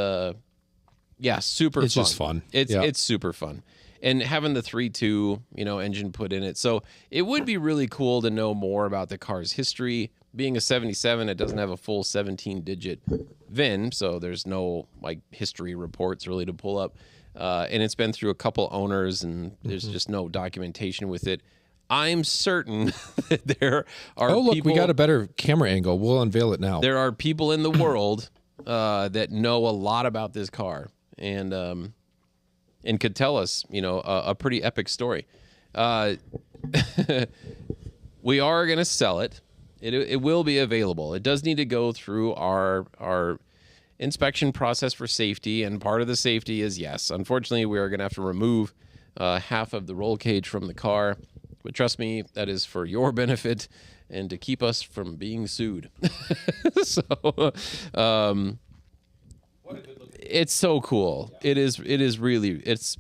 yeah, super It's fun. just fun. It's super fun. And having the 3.2, engine put in it. So it would be really cool to know more about the car's history. Being a 77, it doesn't have a full 17-digit VIN, so there's no history reports really to pull up. And it's been through a couple owners, and there's just no documentation with it. I'm certain that there are Oh, look, people, we got a better camera angle. We'll unveil it now. there are people in the world that know a lot about this car and could tell us, a pretty epic story. We are going to sell it. It will be available. It does need to go through our inspection process for safety, and part of the safety is, yes, unfortunately, we are going to have to remove half of the roll cage from the car. But trust me, that is for your benefit and to keep us from being sued. So, It's so cool. It is really it's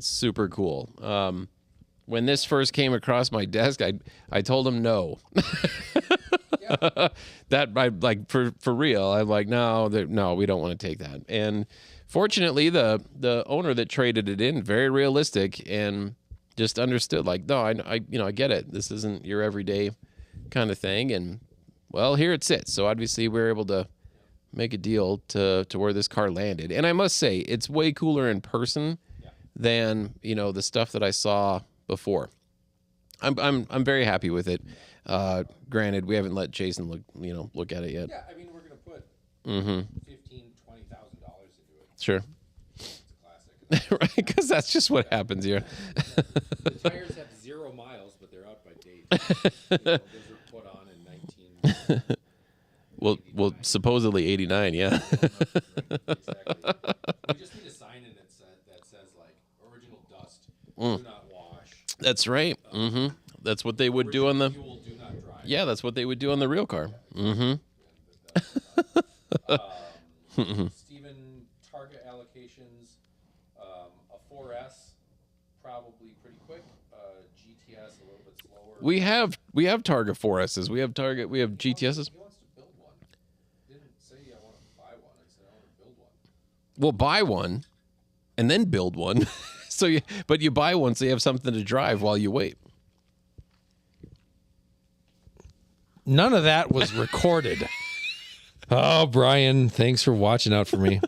super cool. When this first came across my desk, I told him no. That I like for real. I'm like, no, we don't want to take that. And fortunately, the owner that traded it in, very realistic and just understood. Like, no, I get it. This isn't your everyday kind of thing. And well, here it sits. So obviously, we're able to make a deal to where this car landed. And I must say, it's way cooler in person than the stuff that I saw before. I'm very happy with it. Granted, we haven't let Jason look at it yet. Yeah, I mean, we're gonna put $15,000-$20,000 into it. Sure. It's a classic. Right, because that's just what happens here. The tires have 0 miles, but they're out by date. Those were put on in 19. Well, supposedly 89, yeah. Exactly. We just need a sign in it that says like original dust, do not wash. That's right. That's what they would do on the. Fuel, do not drive. Yeah, that's what they would do on the real car. Steven, target allocations, a 4S, probably pretty quick. GTS a little bit slower. We have Targa 4Ss. We have GTSs. He wants to build one. Didn't say I want to buy one. I said I want to build one. Well, buy one, and then build one. But you buy one so you have something to drive while you wait. None of that was recorded. Oh, Brian, thanks for watching out for me.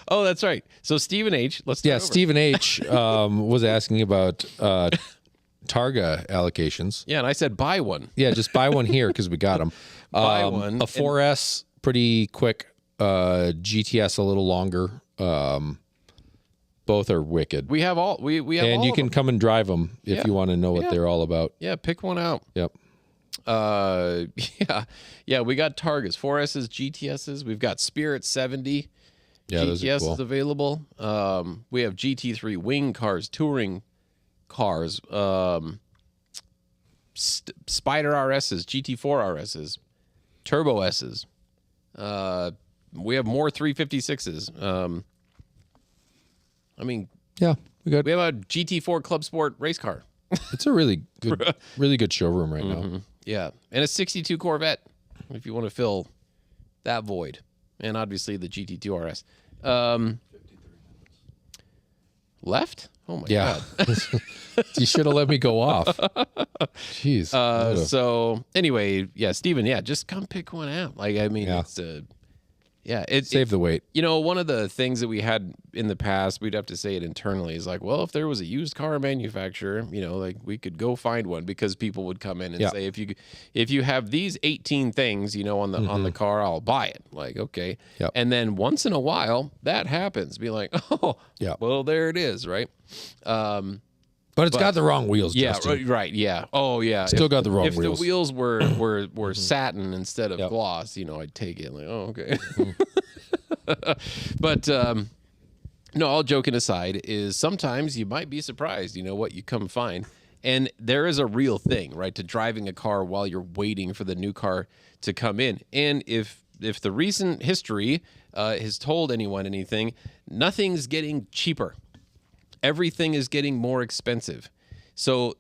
Oh, that's right. So Stephen H. Let's start over. Stephen H. Was asking about Targa allocations. Yeah, and I said buy one. Yeah, just buy one here because we got them. Buy one. A 4S, pretty quick. GTS, a little longer. Both are wicked. We have all. We have. And all you of can them. come and drive them if Yeah. you want to know what Yeah. they're all about. Yeah, pick one out. Yep. Yeah. We got Targas, 4Ss, GTSs. We've got Spirit 70. Yeah, those are GTS cool. is available. We have GT3 wing cars, touring cars, Spider RSs, GT4 RSs, Turbo S's. We have more 356s. I mean, Yeah, we got. we have a GT4 Club Sport race car. It's a really good showroom right now. Yeah, and a 62 Corvette if you want to fill that void, and obviously the GT2 RS. Left? Oh my Yeah, god. you should have let me go off. Jeez. So anyway, yeah, Steven, yeah, just come pick one out. Like, I mean, Yeah. it's it's Save the wait. one of the things that we had in the past, we'd have to say it internally, is like, well, if there was a used car manufacturer, like we could go find one, because people would come in and Yeah. say, if you have these 18 things, on the car, I'll buy it. Like, okay. Yep. And then once in a while that happens. Be like, oh, Yeah. well, there it is, right? But it's got the wrong wheels, Yeah, Justin. right. Yeah. Oh, yeah. Still got the wrong if wheels. the wheels were satin instead of Yep. gloss, I'd take it. Like, oh, okay. But no, all joking aside, is sometimes you might be surprised, what you come find. And there is a real thing, right, to driving a car while you're waiting for the new car to come in. And if the recent history has told anyone anything, nothing's getting cheaper. Everything is getting more expensive. So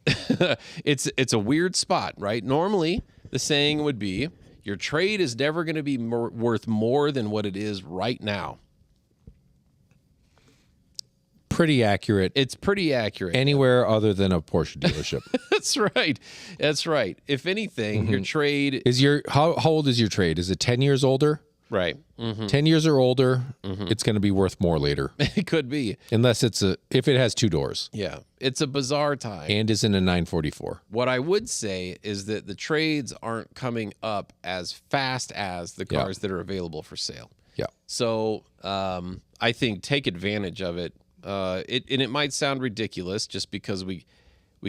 it's a weird spot, right? Normally, the saying would be, your trade is never going to be worth more than what it is right now. Pretty accurate. It's pretty accurate. Anywhere other than a Porsche dealership. That's right. That's right. If anything, your trade... Is how old is your trade? Is it 10 years older? Right. 10 years or older, it's going to be worth more later. It could be. Unless if it has 2 doors Yeah. It's a bizarre time. and is in a 944. What I would say is that the trades aren't coming up as fast as the Yeah. cars that are available for sale. Yeah. So I think take advantage of it. And it might sound ridiculous just because we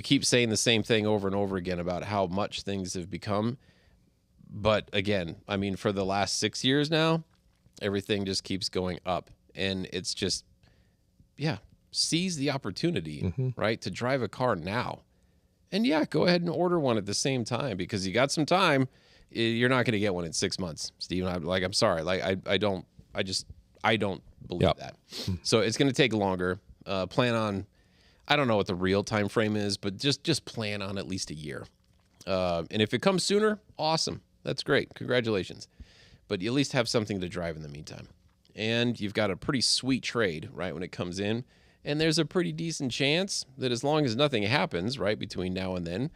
keep saying the same thing over and over again about how much things have become. But again, I mean, for the last 6 years now, everything just keeps going up. And it's just, seize the opportunity, right, to drive a car now. And go ahead and order one at the same time, because you got some time. You're not going to get one in 6 months, Steve. I'm sorry. Like, I don't I don't believe Yep. that. So it's going to take longer. Plan on, I don't know what the real time frame is, but just plan on at least a year. And if it comes sooner, awesome. That's great. Congratulations. But you at least have something to drive in the meantime. And you've got a pretty sweet trade, right, when it comes in. And there's a pretty decent chance that as long as nothing happens, right, between now and then,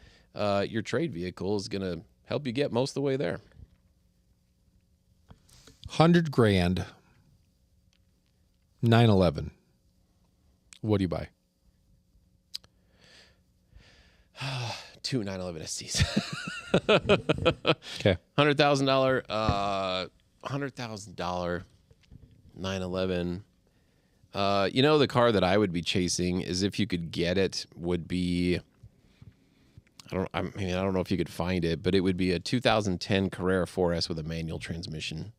your trade vehicle is going to help you get most of the way there. $100,000, 911. What do you buy? 2 911 STs. Okay. $100,000 911. The car that I would be chasing is, if you could get it, would be, I don't know if you could find it, but it would be a 2010 Carrera 4S with a manual transmission.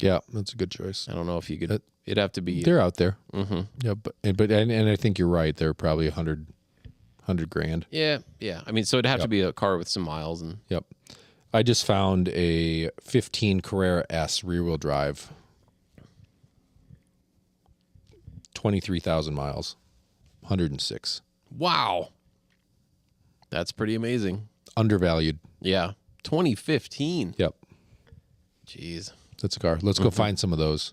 Yeah, that's a good choice. I don't know if you could. It'd have to be. They're out there. Mm-hmm. Yeah, but I think you're right. They're probably $100,000. Yeah. I mean, so it'd have to be a car with some miles and. Yep. I just found a 15 Carrera S rear-wheel drive. 23,000 miles. 106. Wow. That's pretty amazing. Undervalued. Yeah. 2015. Yep. Jeez. That's a car. Let's go find some of those.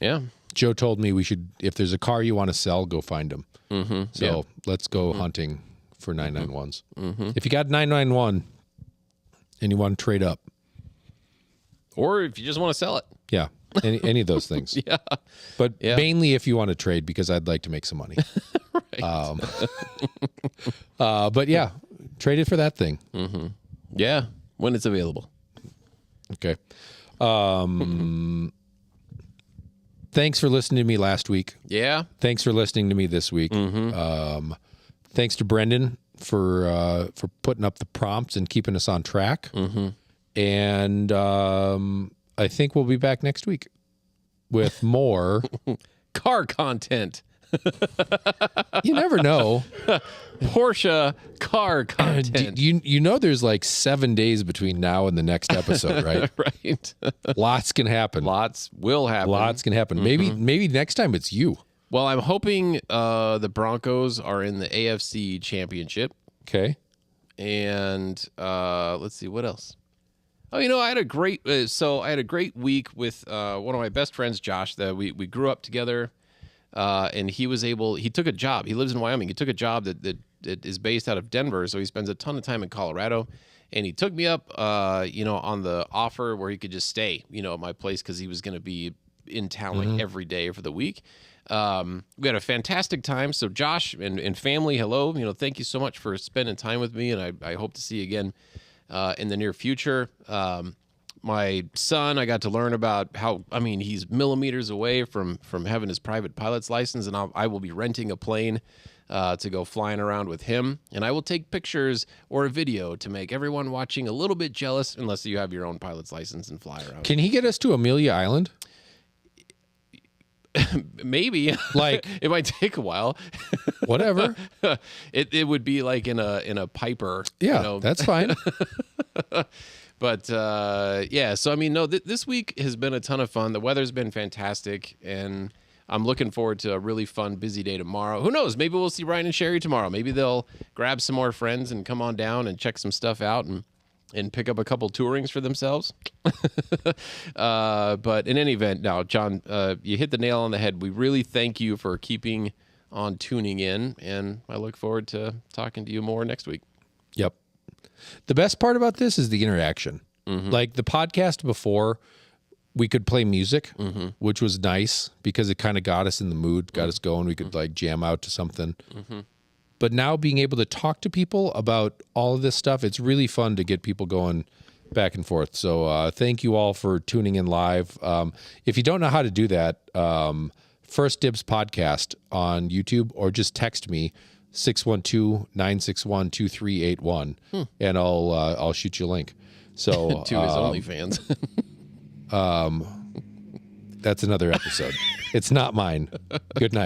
Yeah. Joe told me we should, if there's a car you want to sell, go find them. Mm-hmm. So let's go hunting for 991s. Mm-hmm. If you got 991 and you want to trade up. Or if you just want to sell it. Yeah. Any of those things. Yeah. But mainly if you want to trade, because I'd like to make some money. Right. But yeah, trade it for that thing. Mm-hmm. Yeah. When it's available. Okay. Thanks for listening to me last week. Yeah. Thanks for listening to me this week. Mm-hmm. Thanks to Brendan for putting up the prompts and keeping us on track. Mm-hmm. And I think we'll be back next week with more car content. You never know. Porsche car content. You know there's like 7 days between now and the next episode, right? Right. Lots can happen. Lots will happen. Lots can happen. Mm-hmm. Maybe next time it's you. Well, I'm hoping the Broncos are in the AFC Championship. Okay. And let's see, what else? Oh, I had a great week with one of my best friends, Josh. That we grew up together, and he took a job. He lives in Wyoming. He took a job that is based out of Denver, so he spends a ton of time in Colorado. And he took me up, on the offer where he could just stay, at my place, because he was going to be in town like every day for the week. We had a fantastic time. So Josh and family, hello. Thank you so much for spending time with me, and I hope to see you again in the near future. My son, I got to learn about he's millimeters away from having his private pilot's license, and I will be renting a plane to go flying around with him. And I will take pictures or a video to make everyone watching a little bit jealous, unless you have your own pilot's license and fly around. Can he get us to Amelia Island? Maybe. Like it might take a while. Whatever. It would be like in a Piper. Yeah, that's fine. But so this week has been a ton of fun. The weather's been fantastic, and I'm looking forward to a really fun, busy day tomorrow. Who knows? Maybe we'll see Ryan and Sherry tomorrow. Maybe they'll grab some more friends and come on down and check some stuff out and pick up a couple tourings for themselves. But in any event, now, John, you hit the nail on the head. We really thank you for keeping on tuning in, and I look forward to talking to you more next week. Yep. The best part about this is the interaction. Mm-hmm. Like the podcast before, we could play music, which was nice because it kind of got us in the mood, got us going. We could like jam out to something. Mm-hmm. But now being able to talk to people about all of this stuff, it's really fun to get people going back and forth. So thank you all for tuning in live. If you don't know how to do that, First Dibs Podcast on YouTube, or just text me 612-961-2381 and I'll shoot you a link. So to his OnlyFans. That's another episode. It's not mine. Good night.